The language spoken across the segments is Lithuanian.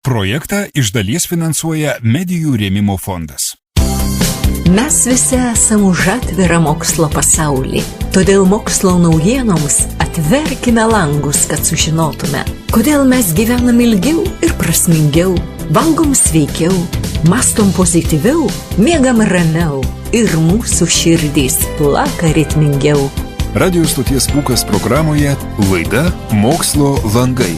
Projektą iš dalies finansuoja Medijų rėmimo fondas. Mes visi esame už atvirą mokslo pasaulį. Todėl mokslo naujienoms atverkime langus, kad sužinotume, kodėl mes gyvenam ilgiau ir prasmingiau, valgom sveikiau, mąstom pozityviau, miegam ramiau ir mūsų širdys plaka ritmingiau. Radio stoties Pūkas programoje laida Mokslo langai.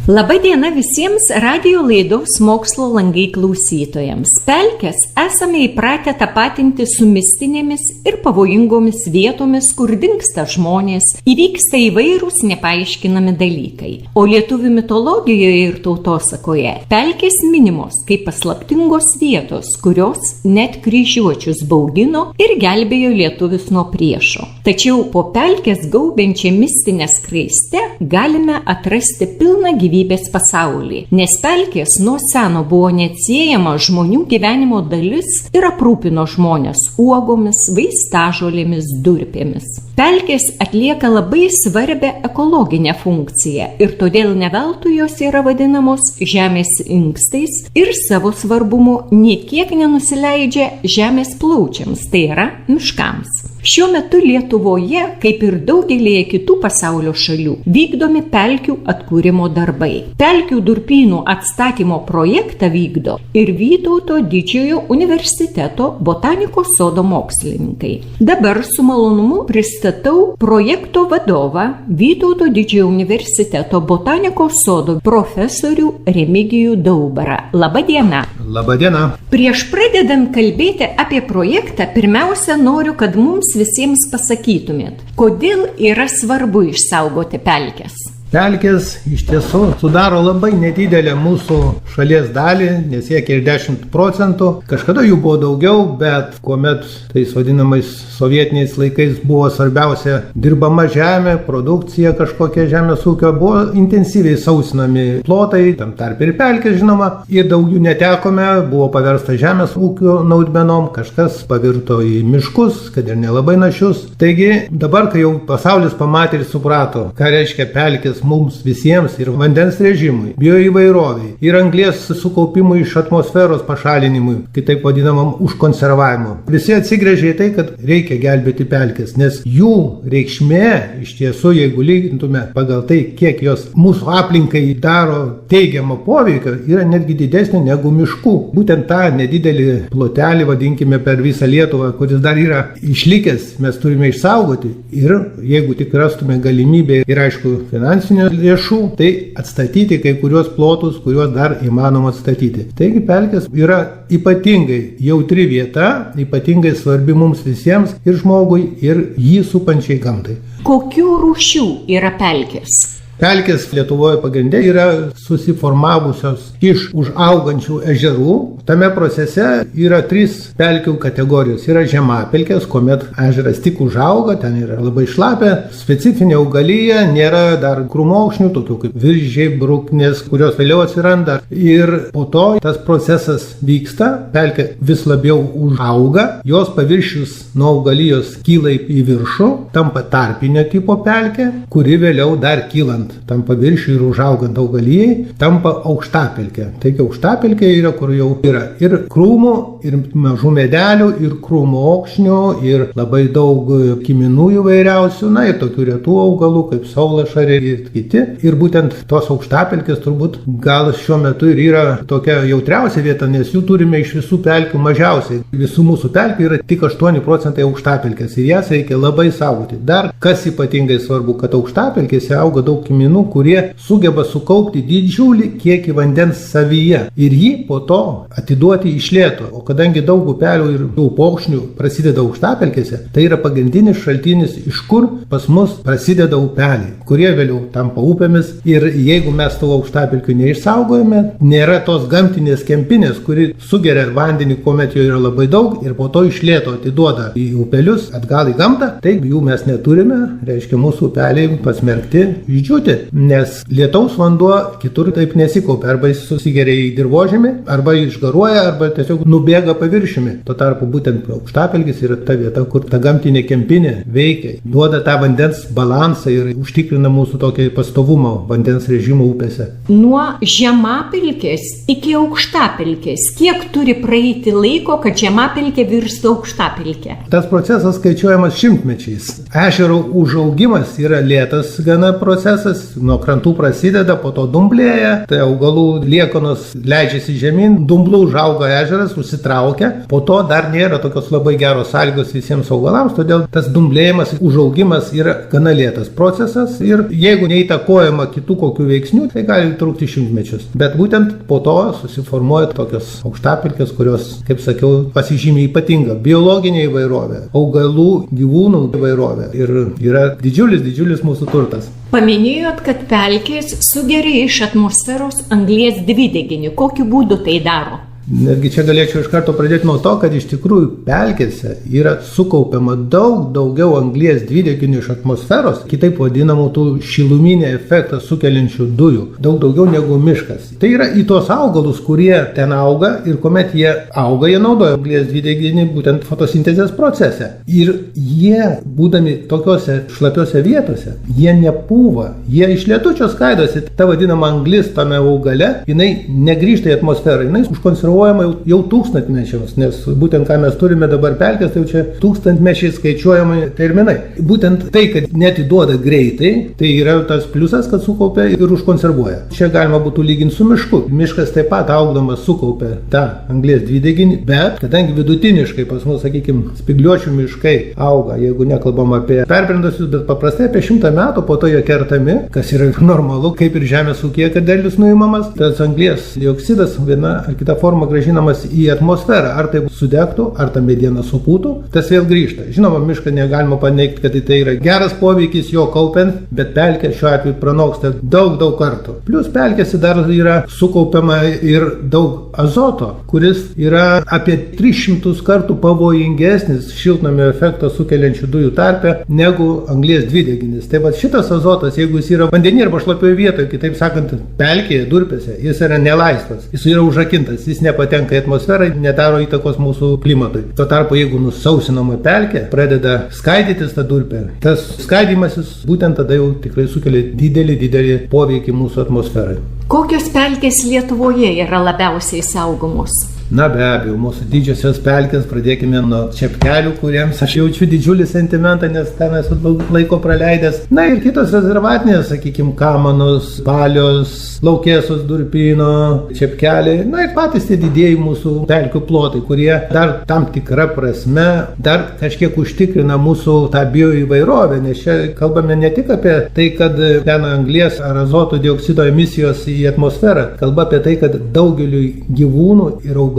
Labai diena visiems radio laidos Mokslo langai klausytojams. Pelkes esame įpratę tapatinti su mistinėmis ir pavojingomis vietomis, kur dingsta žmonės, įvyksta įvairūs nepaaiškinami dalykai. O lietuvių mitologijoje ir tautosakoje pelkės minimos kaip paslaptingos vietos, kurios net kryžiuočius baugino ir gelbėjo lietuvius nuo priešo. Tačiau po pelkės gaubiančią mistinę skraistę galime atrasti pilną gyvybės pasaulį, nes pelkės nuo seno buvo neatsiejama žmonių gyvenimo dalis ir aprūpino žmonės uogomis, vaistažolėmis, durpėmis. Pelkės atlieka labai svarbią ekologinę funkciją ir todėl ne veltui jos yra vadinamos žemės inkstais ir savo svarbumu nė kiek nenusileidžia žemės plaučiams, tai yra miškams. Šiuo metu Lietuvoje, kaip ir daugelėje kitų pasaulio šalių, vykdomi pelkių atkūrimo darbai. Pelkių durpynų atstatymo projektą vykdo ir Vytauto Didžiojo universiteto botanikos sodo mokslininkai. Dabar su malonumu pristatau projekto vadovą Vytauto Didžiojo universiteto botanikos sodo profesorių Remigijų Daubarą. Labą dieną. Labą dieną. Prieš pradedant kalbėti apie projektą, pirmiausia noriu, kad mums visiems pasakytumėt, kodėl yra svarbu išsaugoti pelkes. Pelkės iš tiesų sudaro labai nedidelę mūsų šalies dalį, nesiekia ir 10%. Kažkada jų buvo daugiau, bet kuomet tais vadinamais sovietiniais laikais buvo svarbiausia dirbama žemė, produkcija kažkokia žemės ūkio, buvo intensyviai sausinami plotai, tam tarp ir pelkės žinoma, ir daug jų netekome, buvo paversta žemės ūkio naudmenom, kažkas pavirto į miškus, kad ir nelabai našius. Taigi dabar, kai jau pasaulis pamatė ir suprato, ką reiškia pelkės mums visiems ir vandens režimui, bioįvairoviai, ir anglies sukaupimui iš atmosferos pašalinimui, kitaip vadinamam užkonservavimui. Visi atsigręžė į tai, kad reikia gelbėti pelkės, nes jų reikšmė iš tiesų, jeigu lygintume pagal tai, kiek jos mūsų aplinkai daro teigiamą poveikį, yra netgi didesnė negu miškų. Būtent tą nedidelį plotelį, vadinkime, per visą Lietuvą, kuris dar yra išlikęs, mes turime išsaugoti ir jeigu tik rastume galimybę ir aišku finansinių lėšų, tai atstatyti kai kurios plotus, kuriuos dar įmanoma atstatyti. Taigi pelkės yra ypatingai jautri vieta, ypatingai svarbi mums visiems ir žmogui, ir jį supančiai gamtai. Kokių rūšių yra pelkės? Pelkės Lietuvoje pagrinde yra susiformavusios iš užaugančių ežerų. Tame procese yra 3 pelkių kategorijos. Yra žemapelkės, kuomet ežeras tik užauga, ten yra labai šlapia, specifinė augalija, nėra dar krūmokšnių, tokių kaip viržiai, bruknės, kurios vėliau atsiranda. Ir po to tas procesas vyksta, pelkė vis labiau užauga, jos paviršius nuo augalijos kyla į viršų, tampa tarpinio tipo pelkė, kuri vėliau dar kylant tam paviršiui ir užaugant augalijai, tampa aukštapelkė. Taigi aukštapelkė yra, kur jau yra ir krūmų, ir mažų medelių, ir krūmokšnių, ir labai daug kiminų įvairiausių, na ir tokių retų augalų kaip saulašariai ir kiti. Ir būtent tos aukštapelkės turbūt gal šiuo metu ir yra tokia jautriausia vieta, nes jų turime iš visų pelkių mažiausiai. Visų mūsų pelkių yra tik 8% aukštapelkės ir jas reikia labai saugoti. Dar kas ypatingai svarbu, kad aukštapelkėse auga daug kiminų, kurie sugeba sukaupti didžiulį kiekį vandens savyje ir jį po to atiduoti iš lėto. O kadangi daug upelių ir upokšnių prasideda aukštapelkėse, tai yra pagrindinis šaltinis, iš kur pas mus prasideda upeliai, kurie vėliau tampa upėmis. Ir jeigu mes tų aukštapelkių neišsaugojame, nėra tos gamtinės kempinės, kuri sugeria vandenį, kuomet jo yra labai daug ir po to iš lėto atiduoda į upelius atgal į gamtą, tai jų mes neturime, reiškia mūsų upeliai pasmerkti išdžiūti. atšilti, nes lietaus vanduo kitur taip nesikaupia, arba jis susigeria į dirvožemį, arba išgaruoja, arba tiesiog nubėga paviršiumi. Tuo tarpu būtent aukštapelkės yra ta vieta, kur ta gamtinė kempinė veikia, duoda tą vandens balansą ir užtikrina mūsų tokį pastovumą vandens režimo upėse. Nuo žemapelkės iki aukštapelkės, kiek turi praeiti laiko, kad žemapelkė virstų aukštapelkė? Tas procesas skaičiuojamas šimtmečiais. Ežero užaugimas yra lėtas gana procesas, nuo krantų prasideda, po to dumblėja, tai augalų liekanos leidžiasi žemyn, dumblų užauga ežeras, užsitraukia, po to dar nėra tokios labai geros sąlygos visiems augalams, todėl tas dumblėjimas, užaugimas yra gana lėtas procesas ir jeigu neįtakojama kitų kokių veiksnių, tai gali trukti šimtmečius. Bet būtent po to susiformuoja tokios aukštapelkės, kurios, kaip sakiau, pasižymė ypatingą biologinę įvairovę, augalų, gyvūnų įvairovę ir yra didžiulis mūsų turtas. Paminėjot, kad pelkės sugeria iš atmosferos anglies dvideginį. Kokiu būdu tai daro? Netgi čia galėčiau iš karto pradėti nuo to, kad iš tikrųjų pelkėse yra sukaupiama daug daugiau anglies dvideginių iš atmosferos, kitaip vadinamų tų šiluminį efektą sukeliančių dujų, daug daugiau negu miškas. Tai yra į tos augalus, kurie ten auga ir kuomet jie auga, jie naudoja anglies dvideginį būtent fotosintezės procese. Ir jie, būdami tokiose šlapiose vietose, jie nepūva, jie iš lietučio skaidosi. Ta vadinama anglis tame augale, jinai negrįžta į atmosferą, jinai užkonservuoja jau tūkstantmečiams, nes būtent ką mes turime dabar pelkės, tai jau čia tūkstantmečiai skaičiuojami terminai. Būtent tai, kad netiduoda greitai, tai yra tas pliusas, kad sukaupia ir užkonservuoja. Čia galima būtų lyginti su mišku. Miškas taip pat augdamas sukaupia tą anglies dvideginį, bet kadangi vidutiniškai pas mus, sakykime, spygliuočių miškai auga, jeigu nekalbam apie perbrendusius, bet paprastai apie 100 metų, po to jie kertami, kas yra normalu, kaip ir žemės ūkyje, kad derlius nuimamas, tas anglies dioksidas viena ar kita forma grąžinamas į atmosferą, ar tai sudegtų, ar ta mediena supūtų, tas vėl grįžta. Žinoma, mišką negalima paneigti, kad tai yra geras poveikis jo kaupiant, bet pelkė šiuo atveju pranoksta daug kartų. Plius pelkėse dar yra sukaupiama ir daug azoto, kuris yra apie 300 kartų pavojingesnis šiltnamio efektą sukeliančių dujų tarpe negu anglies dvideginis. Tai va šitas azotas, jeigu jis yra vandenyje arba šlapioje vietoje, kitaip sakant, pelkėje, durpėse, jis yra nelaisvas, jis yra užrakintas, jis nepatenka į atmosferą, nedaro įtakos mūsų klimatui. Tuo tarpu, jeigu nusausinama pelkė, pradeda skaidytis tą durpę, tas skaidymasis būtent tada jau tikrai sukelia didelį poveikį mūsų atmosferai. Kokios pelkės Lietuvoje yra labiausiai saugomos? Na be abejo, mūsų didžiosios pelkės, pradėkime nuo Čepkelių, kuriems aš jaučiu didžiulį sentimentą, nes ten esu daug laiko praleidęs. Na ir kitos rezervatinės, sakykime, Kamanos, Palios, Laukėsos, Durpyno, Čepkeliai, na ir patys tie didieji mūsų pelkių plotai, kurie dar tam tikrą prasme dar kažkiek užtikrina mūsų tą bioįvairovę, nes čia kalbame ne tik apie tai, kad ten anglies ar azoto dioksido emisijos į atmosferą, kalba apie tai, kad daugeliui gyvūnų ir augalų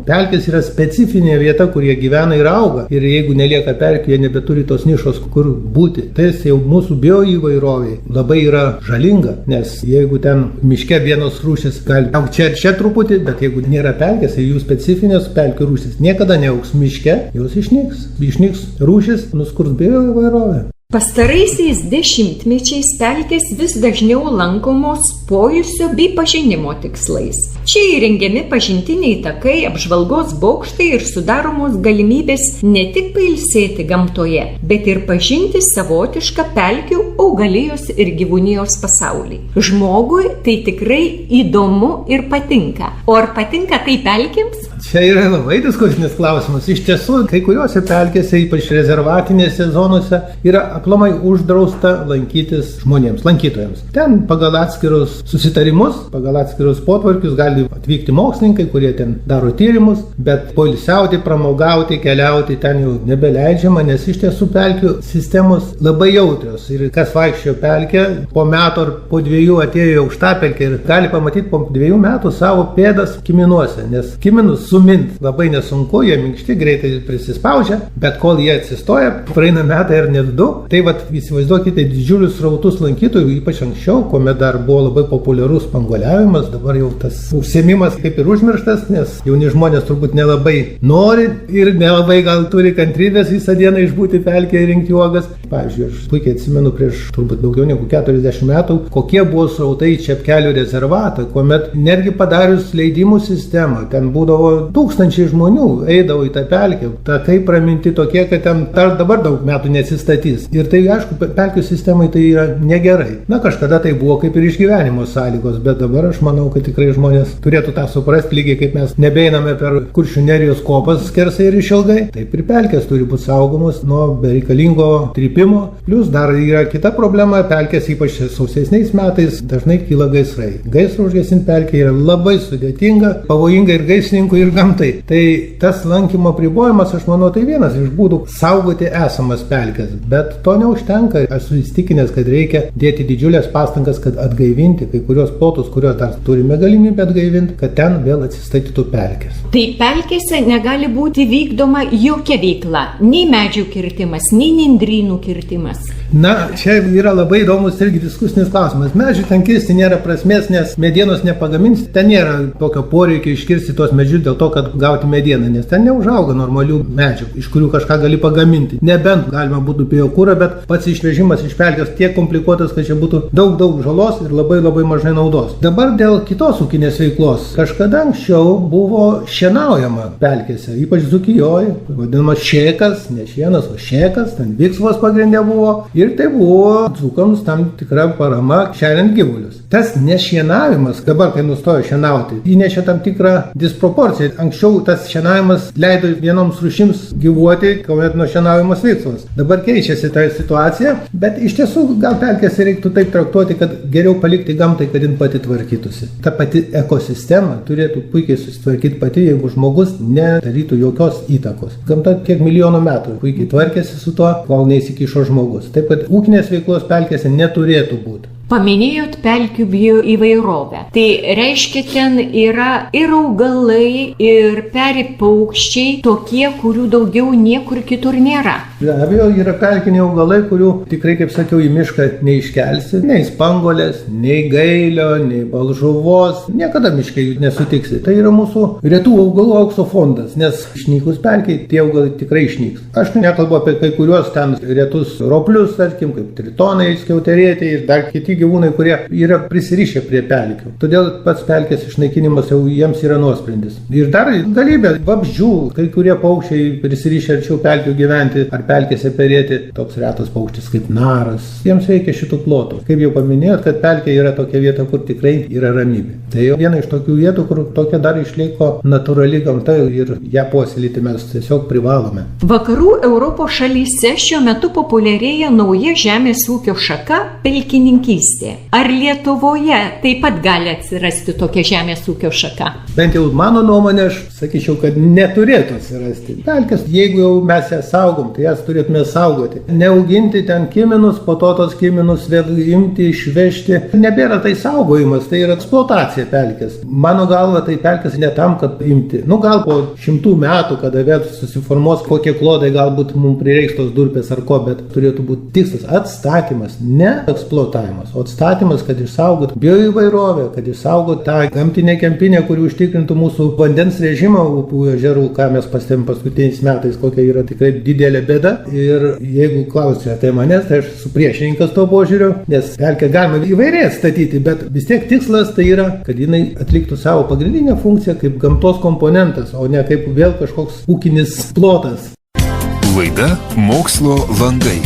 pelkės yra specifinė vieta, kur jie gyvena ir auga. Ir jeigu nelieka pelkių, jie nebeturi tos nišos, kur būti. Tai jau mūsų bioįvairoviai labai yra žalinga, nes jeigu ten miške vienos rūšis gali augti čia truputį, bet jeigu nėra pelkės, tai jų specifinės pelkių rūšis niekada neaugs miške, jos išnyks rūšis, nuskurs bioįvairovė. Pastaraisiais dešimtmečiais pelkės vis dažniau lankomos poilsio bei pažinimo tikslais. Čia įrengiami pažintiniai takai, apžvalgos bokštai ir sudaromos galimybės ne tik pailsėti gamtoje, bet ir pažinti savotišką pelkių, augalijos ir gyvūnijos pasaulį. Žmogui tai tikrai įdomu ir patinka. O ar patinka tai pelkėms? Čia yra labai diskusinis klausimas. Iš tiesų, kai kuriuose pelkėse, ypač rezervatinėse zonose, yra aplamai uždrausta lankytis žmonėms, lankytojams. Ten pagal atskirus susitarimus, pagal atskirus potvarkius gali atvykti mokslininkai, kurie ten daro tyrimus, bet poilsiauti, pramogauti, keliauti ten jau nebeleidžiama, nes iš tiesų pelkių sistemos labai jautrios. Ir kas vaikščiojo pelkę, po metų ar po 2 atėjo į aukštapelkę ir gali pamatyti po 2 metų savo pėdas kiminuose, nes kiminus sumint labai nesunku, jie minkšti, greitai prisispaudžia, bet kol jie atsistoja, praeina metai ar net 2, Tai įsivaizduokite didžiulius srautus lankytojų, ypač anksčiau, kuomet dar buvo labai populiarus spanguoliavimas, dabar jau tas užsiėmimas kaip ir užmirštas, nes jauni žmonės turbūt nelabai nori ir nelabai gal turi kantrybės visą dieną išbūti pelkėje ir rinkti uogas. Pavyzdžiui, aš puikiai atsimenu prieš turbūt daugiau negu 40 metų, kokie buvo srautai į Čepkelių rezervatą, kuomet netgi padarius leidimų sistemą, ten būdavo tūkstančiai žmonių, eidavo į tą pelkę, takai praminti tokie, kad ten dar dabar daug metų nesistatys. Ir tai, aišku, pelkių sistemai tai yra negerai. Na, kažkada tai buvo kaip ir išgyvenimo sąlygos, bet dabar aš manau, kad tikrai žmonės turėtų tą suprasti, lygiai kaip mes nebeiname per Kuršių nerijos kopas skersai ir išilgai, taip ir pelkės turi būti saugomos nuo bereikalingo trypimo. Plius dar yra kita problema, pelkės ypač sausesniais metais dažnai kyla gaisrai. Gaisrą užgesinti pelkę yra labai sudėtinga, pavojinga ir gaisrininkui, ir gamtai. Tai tas lankymo apribojimas, aš manau, tai vienas iš būdų saugoti esamas pelkės, bet to neužtenka. Aš esu įstikinęs, kad reikia dėti didžiulės pastangas, kad atgaivinti kai kurios plotus, kuriuos dar turime galimybę atgaivinti, kad ten vėl atsistatytų pelkės. Tai pelkėse negali būti vykdoma jokia veikla, nei medžių kirtimas, nei nendrynų kirtimas. Na, čia yra labai įdomus irgi diskusinis klausimas. Medžių ten kirsti nėra prasmės, nes medienos nepagaminsi, ten nėra tokio poreikio iškirsti tuos medžius dėl to, kad gauti medieną, nes ten neužauga normalių medžių, iš kurių kažką gali pagaminti. Nebent galima būtų biokurą, bet pats išvežimas iš pelkės tiek komplikuotas, kad čia būtų daug žalos ir labai mažai naudos. Dabar dėl kitos ūkinės veiklos. Kažkada anksčiau buvo šienaujama pelkėse, ypač Dzūkijoje, vadinamas šėkas, ne šienas, o šėkas, ten viksvos pagrindė buvo. Ir tai buvo dzūkams tam tikra parama šeriant gyvulius. Tas nešienavimas, dabar kai nustojo šienauti, įnešė tam tikrą disproporciją. Anksčiau tas šienavimas leido vienoms rūšims gyvuoti, kuomet nušienavimas viksvos. Dabar keičiasi ta situacija, bet iš tiesų gal pelkėse reiktų taip traktuoti, kad geriau palikti gamtai, kad jin pati tvarkytųsi. Ta pati ekosistema turėtų puikiai susitvarkyti pati, jeigu žmogus nedarytų jokios įtakos. Gamta kiek milijonų metų puikiai tvarkėsi su tuo, kol neįsikišo žmogus. Taip kad ūkinės veiklos pelkėse neturėtų būti. Paminėjot pelkių bioįvairovę. Tai reiškia, ten yra ir augalai, ir peri paukščiai, tokie, kurių daugiau niekur kitur nėra. Be abejo, yra pelkiniai augalai, kurių tikrai, kaip sakiau, į mišką neiškelsi. Nei spanguolės, nei gailio, nei balžuvos. Niekada miškai jų nesutiksi. Tai yra mūsų retų augalų aukso fondas, nes išnykus pelkiai, tie augalai tikrai išnyks. Aš nekalbu apie kai kuriuos ten retus roplius, tarkim, kaip tritonai, skiauterėtė ir dar kiti gyvūnai, kurie yra prisirišę prie pelkių. Todėl pats pelkės išnaikinimas jau jiems yra nuosprendis. Ir dar galybė vabzdžių, kai kurie paukščiai prisirišę arčiau pelkių gyventi ar pelkėse perėti, toks retas paukštis kaip naras. Jiems reikia šitų plotų. Kaip jau paminėjot, kad pelkė yra tokia vieta, kur tikrai yra ramybė. Tai viena iš tokių vietų, kur tokia dar išliko natūrali gamta ir ją puoselėti mes tiesiog privalome. Vakarų Europos šalyse šiuo metu populiarėja nauja žemės ūkio šaka – pelkininkystė. Ar Lietuvoje taip pat gali atsirasti tokia žemės ūkio šaka? Bent jau mano nuomonė, aš sakyčiau, kad neturėtų atsirasti. Pelkės, jeigu jau mes jas saugom, tai jas turėtume saugoti. Neauginti ten kiminus, po to tos kiminus vėl imti, išvežti. Nebėra tai saugojimas, tai yra eksploatacija pelkės. Mano galva, tai pelkės ne tam, kad imti. Gal po 100 metų, kada vėl susiformuos kokie klodai, galbūt mums prireiks tos durpės ar ko, bet turėtų būti tikslas atstatymas, ne eksploatavimas, o atstatymas, kad išsaugot bioįvairovę, kad išsaugot tą gamtinę kempinę, kuri užtikrintų mūsų vandens režimą upių ežerų, ką mes pastebėjom paskutiniais metais, kokia yra tikrai didelė bėda. Ir jeigu klausite manęs, tai aš esu priešininkas to požiūrio, nes pelkę galima įvairiai atstatyti, bet vis tiek tikslas tai yra, kad jinai atliktų savo pagrindinę funkciją kaip gamtos komponentas, o ne kaip vėl kažkoks ūkinis plotas. Laida Mokslo landai.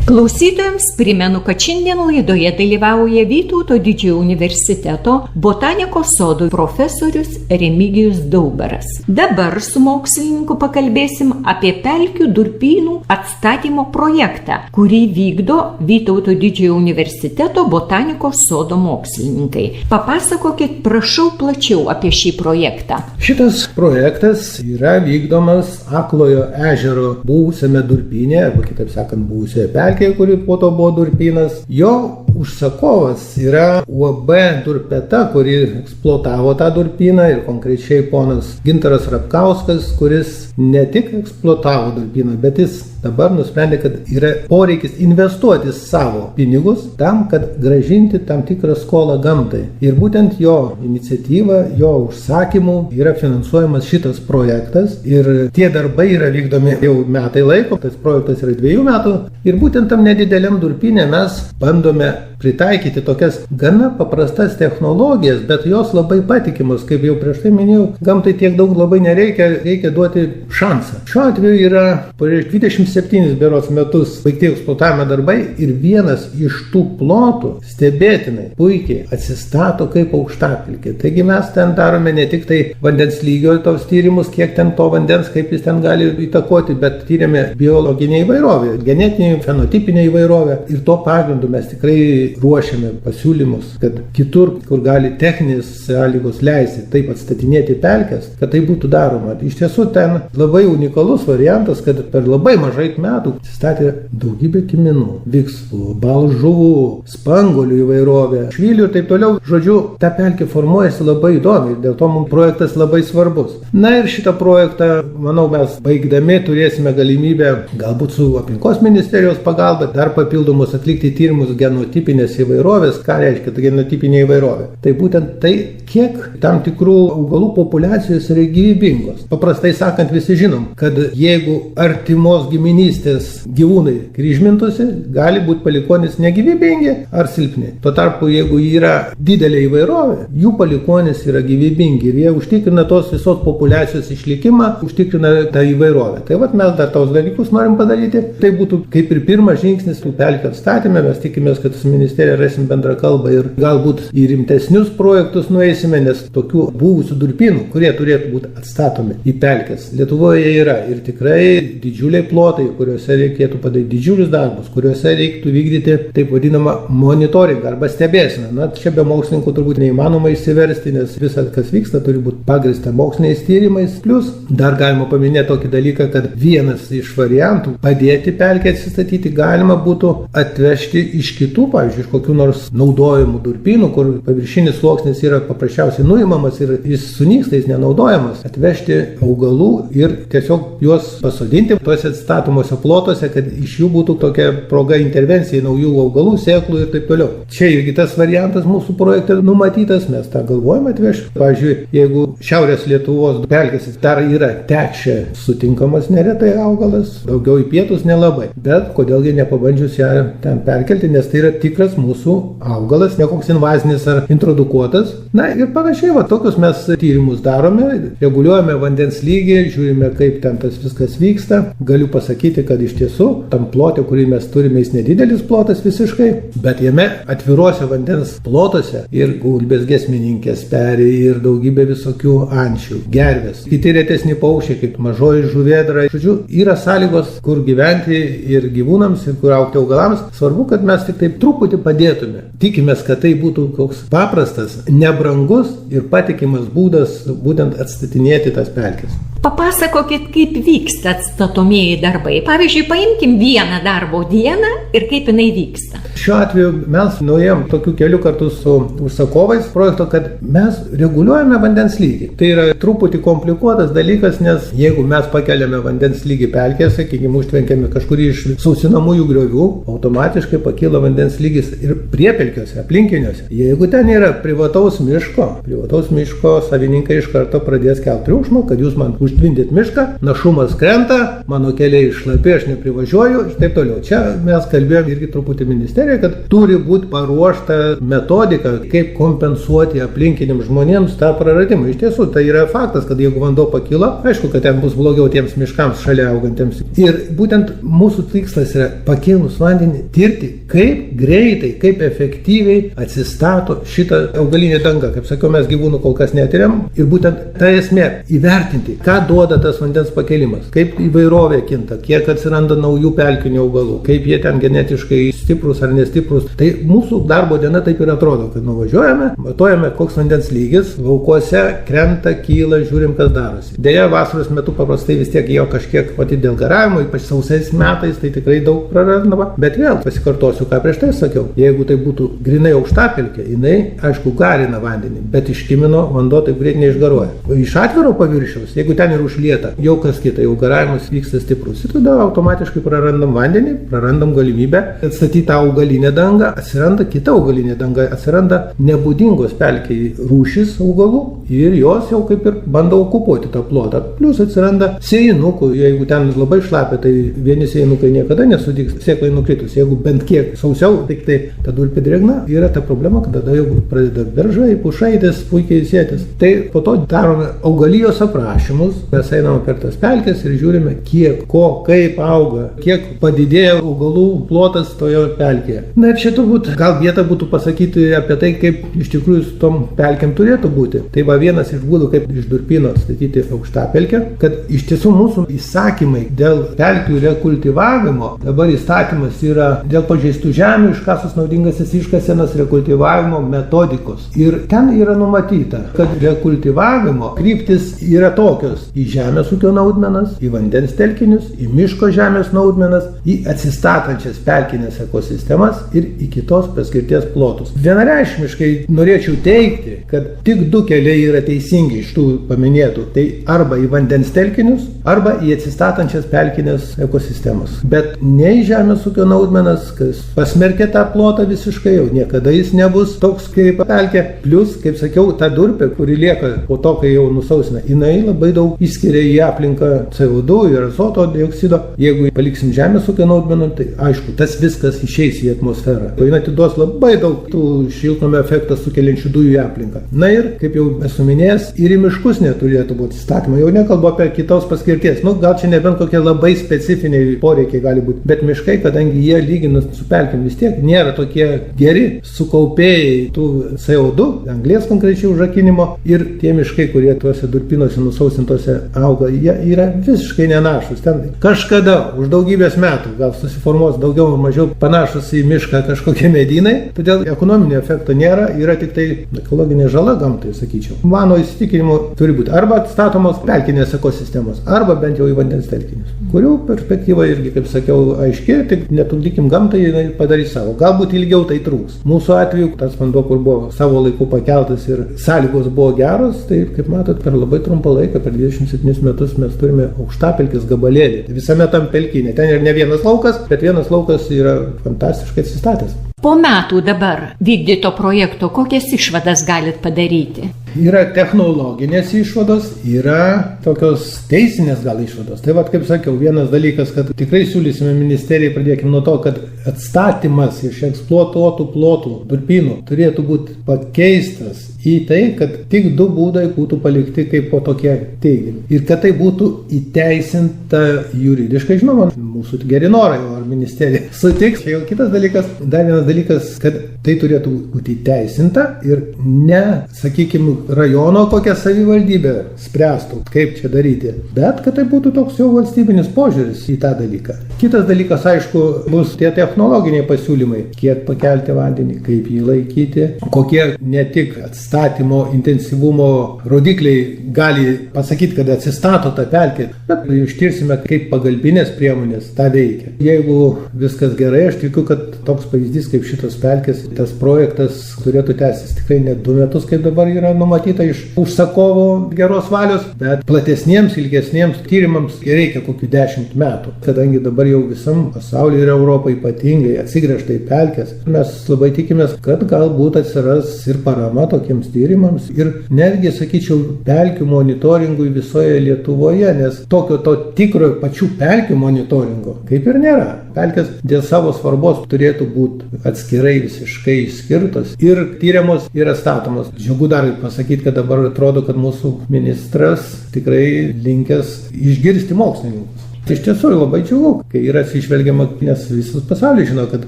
Klausytojams primenu, kad šiandien laidoje dalyvauja Vytauto Didžiojo universiteto botanikos sodo profesorius Remigijus Daubaras. Dabar su mokslininku pakalbėsim apie pelkių durpynų atstatymo projektą, kurį vykdo Vytauto Didžiojo universiteto botanikos sodo mokslininkai. Papasakokit, prašau, plačiau apie šį projektą. Šitas projektas yra vykdomas Aklojo ežero buvusiame durpyne, arba kitaip sakant, buvusioje pelkėje, kuri po to buvo durpynas. Jo užsakovas yra UAB Durpeta, kuri eksploatavo tą durpyną, ir konkrečiai ponas Gintaras Rapkauskas, kuris ne tik eksploatavo durpyną, bet jis dabar nusprendė, kad yra poreikis investuoti savo pinigus tam, kad gražinti tam tikrą skolą gamtai. Ir būtent jo iniciatyva, jo užsakymų yra finansuojamas šitas projektas ir tie darbai yra vykdomi jau metai laiko, tas projektas yra 2 metų ir būtent tam nedideliam durpynė mes bandome pritaikyti tokias gana paprastas technologijas, bet jos labai patikimos, kaip jau prieš tai minėjau, gamtai tiek daug labai nereikia, reikia duoti šansą. Šiuo atveju yra prieš 27 berods metus baigti eksploatavimo darbai ir vienas iš tų plotų stebėtinai puikiai atsistato kaip aukštapelkė. Taigi mes ten darome ne tik tai vandens lygio tos tyrimus, kiek ten to vandens, kaip jis ten gali įtakoti, bet tyrėme biologinę įvairovę, genetinę, fenotipinę įvairovę ir tuo pagrindu mes tikrai ruošiame pasiūlymus, kad kitur, kur gali techninės sąlygos leisti taip atstatinėti pelkes, kad tai būtų daroma. Iš tiesų ten labai unikalus variantas, kad per labai mažai metų atsistatė daugybė kiminų, viksvų, balžuvų, spanguolių įvairovė, švylių ir taip toliau. Žodžiu, ta pelkė formuojasi labai įdomiai, dėl to mums projektas labai svarbus. Na ir šitą projektą, manau, mes baigdami turėsime galimybę galbūt su aplinkos ministerijos pagalba dar papildomus atlikti tyrimus genotipinės įvairovės. Ką reiškia ta genotipinė įvairovė? Tai būtent tai, kiek tam tikrų augalų populiacijos yra gyvybingos. Paprastai sakant, visi žinom, kad jeigu artimos giminystės gyvūnai kryžmintųsi, gali būti palikuonys negyvybingi ar silpni. Tuo tarpu, jeigu yra didelė įvairovė, jų palikuonys yra gyvybingi ir jie užtikrina tos visos populiacijos išlikimą, užtikrina tą įvairovę. Tai vat mes dar tos dalykus norim padaryti. Tai būtų kaip ir pirmas žingsnis tų pelkių atstatymė. Mes tikimės, kad su ministerija rasim bendrą kalbą ir galbūt į rimtesnius projektus nueisime, nes tokių buvusių durpynų, kurie turėtų būti atstatomi į pelkes, Lietuvoje yra ir tikrai didžiuliai plotai, kuriuose reikėtų padaryti didžiulius darbus, kuriuose reiktų vykdyti taip vadinamą monitoringą arba stebėseną. Na, čia be mokslininkų turbūt neįmanoma išsiversti, nes visas, kas vyksta, turi būti pagrįsta moksliniais tyrimais. Plus, dar galima paminėti tokį dalyką, kad vienas iš variantų padėti pelkę atsistatyti galima būtų atvežti iš kitų, pavyzdžiui, iš kokių nors naudojimų durpynų, kur paviršinis sluoksnis yra paprasčiausiai nuimamas ir jis sunyksta, jis nenaudojamas, atvežti augalų ir tiesiog juos pasodinti tuose atstatomuose plotuose, kad iš jų būtų tokia proga intervencija į naujų augalų, sėklų ir taip toliau. Čia irgi tas variantas mūsų projekte numatytas, mes tą galvojame atvežti. Pavyzdžiui, jeigu Šiaurės Lietuvos pelkės dar yra tekšė sutinkamas neretai augalas, daugiau į pietus nelabai, bet kodėlgi nepabandžius ją ten perkelti, nes tai yra tikras mūsų augalas, ne koks invazinis ar introdukuotas. Na ir panašiai, va, tokius mes tyrimus darome, reguliuojame vandens lygį, žiūrime, kaip ten tas viskas vyksta. Galiu pasakyti, kad iš tiesų tam plote, kurį mes turime, jis nedidelis plotas visiškai, bet jame atviruose vandens plotuose ir gulbės giesmininkės peri ir daugybė visokių ančių, gervės, kiti retesni paukščiai, kaip mažoji žuvėdra. Žodžiu, yra sąlygos, kur gyventi ir gyvūnams, ir kur augti augalams. Svarbu, kad mes tik taip truputį padėtume. Tikimės, kad tai būtų koks paprastas, nebrangus ir patikimas būdas būtent atstatinėti tas pelkes. Papasakokit, kaip vyksta atstatomieji darbai. Pavyzdžiui, paimkim vieną darbo dieną ir kaip jinai vyksta. Šiuo atveju mes nuėjom tokiu keliu kartu su užsakovais projekto, kad mes reguliuojame vandens lygį. Tai yra truputį komplikuotas dalykas, nes jeigu mes pakeliame vandens lygį pelkėse, sakykime, užtvenkiame kažkurį iš sausinamųjų griovių, automatiškai pakyla vandens lygis ir priepelkiuose, aplinkiniuose. Jeigu ten yra privataus miško savininkai iš karto pradės kelti triukšmą, kad jūs man užtvindėt mišką, našumas krenta, mano keliai šlapi, aš neprivažiuoju ir taip toliau. Čia mes kalbėjome irgi truputį ministerija, kad turi būti paruošta metodika, kaip kompensuoti aplinkiniams žmonėms tą praradimą. Iš tiesų, tai yra faktas, kad jeigu vanduo pakilo, aišku, kad ten bus blogiau tiems miškams šalia augantiems. Ir būtent mūsų tikslas yra pakėlus vandenį tirti, kaip greitai, kaip efektyviai atsistato šitą augalinę dangą. Kaip sakiau, mes gyvūnų kol kas netiriam. Ir būtent ta esmė įvertinti, ką duoda tas vandens pakėlimas, kaip įvairovė kinta, kiek atsiranda naujų pelkinių augalų, kaip jie ten genetiškai stiprus ar nestiprus. Tai mūsų darbo diena taip ir atrodo, kad nuvažiuojame, matuojame, koks vandens lygis, laukuose krenta, kyla, žiūrim, kas darosi. Deja, vasaros metu paprastai vis tiek jo kažkiek pati dėl garavimo, ypač sausais metais, tai tikrai daug prarandama. Bet vėl pasikartosiu, ką prieš tai sakiau. Jeigu tai būtų grinai aukštapelkė, jinai, aišku, garina vandenį, bet iš kimino vanduo taip greit neišgaruoja. Iš atviro paviršiaus, jeigu ten žemė yra užlieta, jau kas kita, jau garavimas vyksta stiprus. Ir tada automatiškai prarandam vandenį, prarandam galimybę atstatyti tą augalinę dangą, atsiranda kita augalinė danga, atsiranda nebūdingos pelkei rūšis augalų ir jos jau kaip ir bando okupuoti tą plotą. Plius atsiranda sėjinukų, jeigu ten labai šlapia, tai vieni sėjinukai niekada nesudygs, sėklai nukritus. Jeigu bent kiek sausiau, tik tai ta durpė drėgna, yra ta problema, kad tada jau pradeda beržai, pušaitės puikiai sėtis. Tai po to darome augalijos aprašymus, mes einame per tas pelkes ir žiūrime, kiek, ko, kaip auga, kiek padidėjo augalų plotas toje pelkėje. Na ir čia turbūt gal vieta būtų pasakyti apie tai, kaip iš tikrųjų su tom pelkėm turėtų būti. Tai va vienas iš būdų, kaip iš durpyno statyti aukštapelkę, kad iš tiesų mūsų įsakymai dėl pelkių rekultivavimo, dabar įstatymas yra dėl pažeistų žemių iškasus naudingasis iškasenas rekultivavimo metodikos. Ir ten yra numatyta, kad rekultivavimo kryptis yra tokios: į žemės ūkio naudmenas, į vandens telkinius, į miško žemės naudmenas, į atsistatančias pelkinės ekosistemas ir į kitos paskirties plotus. Vienareikšmiškai norėčiau teigti, kad tik du keliai yra teisingi iš tų paminėtų. Tai arba į vandens telkinius, arba į atsistatančias pelkinės ekosistemas. Bet ne į žemės ūkio naudmenas, kas pasmerkė tą plotą visiškai, jau niekada jis nebus toks kaip pelkė. Plius, kaip sakiau, ta durpė, kuri lieka po to, kai jau nusausina, jinai labai daug išskiria į aplinką CO2 ir azoto dioksido. Jeigu paliksim žemės ūkio naudmenų, tai aišku, tas viskas išeis į atmosferą. Jis atiduos labai daug tų šiltnamio efektą sukeliančių dujų į aplinką. Na ir, kaip jau esu minėjęs, ir į miškus neturėtų būti įstatymai. Jau nekalbu apie kitos paskirties. Gal čia nebent kokie labai specifiniai poreikiai gali būti. Bet miškai, kadangi jie lyginant su pelkėm vis tiek nėra tokie geri sukaupėjai tų CO2, anglies konkrečiai užrakinimo, ir tie miškai, kurie tuose durpinuose nusausintose auga, jie yra visiškai nenašus. Ten kažkada, už daugybės metų, gal susiformuos daugiau ar mažiau panašus į mišką kažkokie medynai, todėl ekonominio efekto nėra, yra tik tai ekologinė žala gamtai, sakyčiau. Mano įsitikinimu turi būti arba atstatomos pelkinės ekosistemos, arba bent jau į vandens telkinius, kurių perspektyva irgi, kaip sakiau, aiški, tik netrukdykim gamtai, jinai padarys savo. Galbūt ilgiau tai trūks. Mūsų atveju tas vanduo, kur buvo savo laiku pakeltas ir sąlygos buvo geros, tai, kaip matot, per labai trumpą laiką, per 27 metus mes turime aukštapelkės gabalėlį. Visame tam pelkynė. Ten ir ne vienas laukas, bet vienas laukas yra fantastiškai atsistatęs. Po metų dabar vykdyto projekto kokias išvadas galit padaryti? Yra technologinės išvados, yra tokios teisinės gal išvados. Tai vat, kaip sakiau, vienas dalykas, kad tikrai siūlysime ministerijai, pradėkime nuo to, kad atstatymas iš eksploatuotų plotų durpynų turėtų būti pakeistas į tai, kad tik du būdai būtų palikti kaip po tokie teigiami. Ir kad tai būtų įteisinta juridiškai, žinoma, mūsų geri norai, ar ministerija sutiks. Jau kitas dalykas, dar vienas dalykas, kad tai turėtų būti įteisinta ir ne, sakykime, rajono kokią savivaldybę spręstų, kaip čia daryti, bet kad tai būtų toks jau valstybinis požiūris į tą dalyką. Kitas dalykas, aišku, bus tie technologiniai pasiūlymai, kiek pakelti vandenį, kaip jį laikyti, kokie ne tik atstatymo intensyvumo rodikliai gali pasakyti, kad atsistato tą pelkę, bet ištirsime, kaip pagalbinės priemonės tą veikia. Jeigu viskas gerai, aš tikiu, kad toks pavyzdys kaip šitos pelkės, tas projektas turėtų tęstis tikrai ne 2 metus, kaip dabar yra numatyta iš užsakovo geros valios, bet platesniems, ilgesniems tyrimams reikia kokių 10 metų, kadangi dabar jau visam pasaulyje ir Europai ypatingai atsigręžta į pelkes. Mes labai tikimės, kad galbūt atsiras ir parama tokiems tyrimams ir netgi, sakyčiau, pelkių monitoringui visoje Lietuvoje, nes tokio to tikro pačių pelkių monitoringo kaip ir nėra. Pelkės dėl savo svarbos turėtų būti atskirai visiškai išskirtos ir tyriamos ir statomos. Džiugu dar pasakyti, kad dabar atrodo, kad mūsų ministras tikrai linkęs išgirsti mokslininkus. Iš tiesų labai džiugu, kai yra atsižvelgiama, nes visas pasaulis žino, kad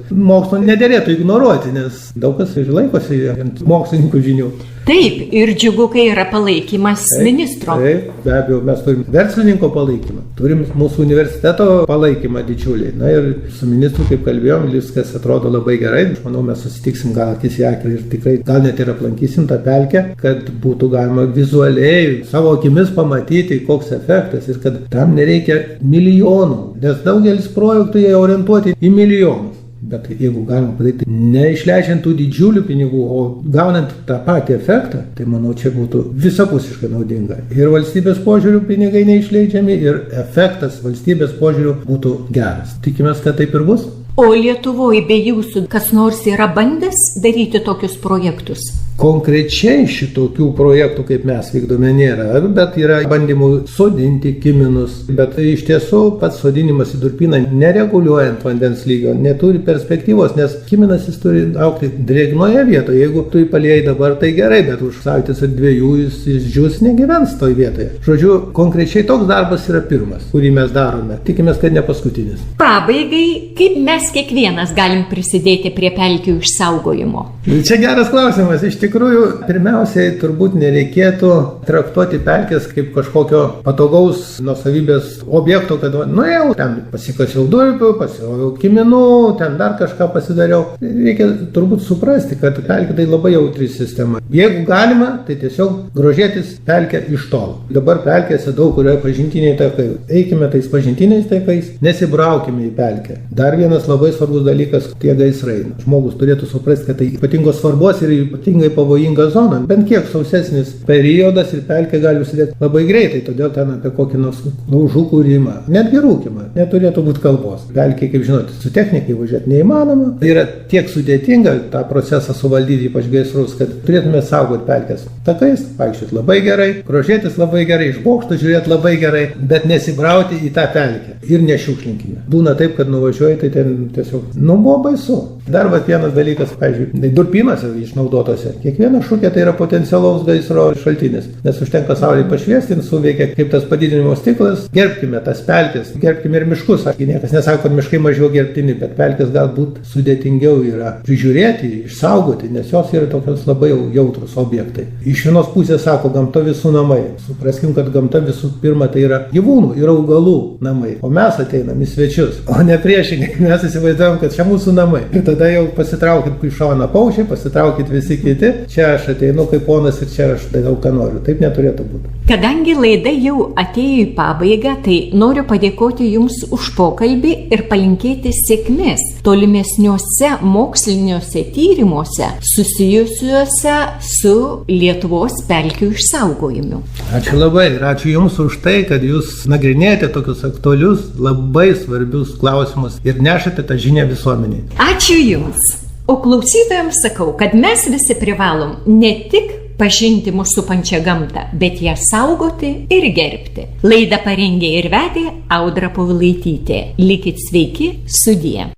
mokslo nederėtų ignoruoti, nes daug kas laikosi ant mokslininkų žinių. Taip, ir džiugu, kai yra palaikymas ministro. Taip, be abejo, mes turim verslininko palaikymą, turim mūsų universiteto palaikymą didžiulį. Na ir su ministru, kaip kalbėjom, viskas atrodo labai gerai. Aš manau, mes susitiksim gal akis į akį ir tikrai gal net ir aplankysim tą pelkę, kad būtų galima vizualiai savo akimis pamatyti, koks efektas ir kad tam nereikia milijonų, nes daugelis projektų jie orientuoti į milijonus. Bet jeigu galima padaryti, neišleidžiant tų didžiulių pinigų, o gaunant tą patį efektą, tai manau, čia būtų visapusiškai naudinga. Ir valstybės požiūrių pinigai neišleidžiami, ir efektas valstybės požiūrių būtų geras. Tikimės, kad taip ir bus. O Lietuvoje be jūsų kas nors yra bandęs daryti tokius projektus? Konkrečiai šitokių projektų, kaip mes vykdome, nėra, bet yra bandymų sodinti kiminus. Bet iš tiesų pats sodinimas į durpyną, nereguliuojant vandens lygio, neturi perspektyvos, nes kiminas jis turi augti drėgnoje vietoje. Jeigu tu įpaliejai dabar, tai gerai, bet už savaitės ar dviejų jis išdžius, negyvens toj vietoje. Žodžiu, konkrečiai toks darbas yra pirmas, kurį mes darome. Tikimės, kad ne paskutinis. Pabaigai, kaip mes kiekvienas galim prisidėti prie pelkių išsaugojimo? Čia geras klausimas. Iš tikrųjų, pirmiausiai turbūt nereikėtų traktuoti pelkės kaip kažkokio patogaus nuosavybės objekto, kad nuėjau, ten pasikasiau durpių, pasiroviau kiminų, ten dar kažką pasidariau. Reikia turbūt suprasti, kad pelkė tai labai jautri sistema. Jeigu galima, tai tiesiog grožėtis pelkę iš tolo. Dabar pelkėse daug kur yra pažintiniai takai. Eikime tais pažintiniais takais, nesibraukime į pelkę. Dar vienas labai svarbus dalykas - tie gaisrai. Žmogus turėtų suprasti, kad tai ypatingos svarbos ir ypatingai pavojinga zona. Bent kiek sausesnis periodas ir pelkė gali užsidėti labai greitai, todėl ten apie kokį nors laužų kūrimą, netgi rūkimą, neturėtų būti kalbos. Pelkė, kaip žinote, su technikai važiuoti neįmanoma. Tai yra tiek sudėtinga tą procesą suvaldyti, ypač gaisrus, kad turėtume saugoti pelkės takais, vaikščioti labai gerai, grožėtis labai gerai, iš bokšto žiūrėti labai gerai, bet nesibrauti į tą pelkę ir nešiukšlinkime. Būna taip, kad nuvažiuoji, tai ten tiesiog, buvo baisu. Dar vienas dalykas, pavyzdžiui, durpynuose išnaudotose. Kiekviena šukė tai yra potencialaus gaisro šaltinis, nes užtenka saulei pašviesti, suveikia kaip tas padidinimo stiklas. Gerbkime tas pelkės, gerbkime ir miškus. Niekas nesako, kad miškai mažiau gerbtini, bet pelkės galbūt sudėtingiau yra prižiūrėti, išsaugoti, nes jos yra tokios labai jautrus objektai. Iš vienos pusės sako, gamta visų namai. Supraskim, kad gamta visų pirma tai yra gyvūnų ir augalų namai, o mes ateinam į svečius, o ne priešingai. Mes įsivaizduojam, kad čia mūsų namai. Ir tada jau pasitraukit į šoną paukščiai, pasitraukit visi kiti. Čia aš ateinu kaip ponas ir čia aš darau, ką noriu. Taip neturėtų būti. Kadangi laida jau atėjo į pabaigą, tai noriu padėkoti Jums už pokalbį ir palinkėti sėkmės tolimesniuose moksliniuose tyrimuose susijusiuose su Lietuvos pelkių išsaugojimu. Ačiū labai ir ačiū Jums už tai, kad Jūs nagrinėjate tokius aktualius, labai svarbius klausimus ir nešate tą žinią visuomeniai. Ačiū Jums. O klausytojams sakau, kad mes visi privalom ne tik pažinti mūsų supančią gamtą, bet ją saugoti ir gerbti. Laidą parengė ir vedė Audra Povilaitytė. Likit sveiki, sudie.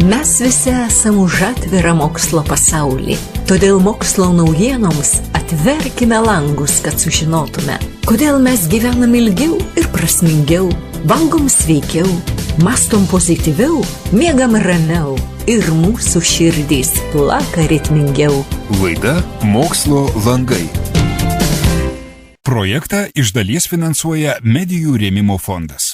Mes visi esame už atvirą mokslo pasaulį. Todėl mokslo naujienoms atverkime langus, kad sužinotume, kodėl mes gyvenam ilgiau ir prasmingiau, valgom sveikiau, mąstom pozityviau, miegam ramiau ir mūsų širdys plaka ritmingiau. Laida Mokslo langai. Projektą iš dalies finansuoja Medijų rėmimo fondas.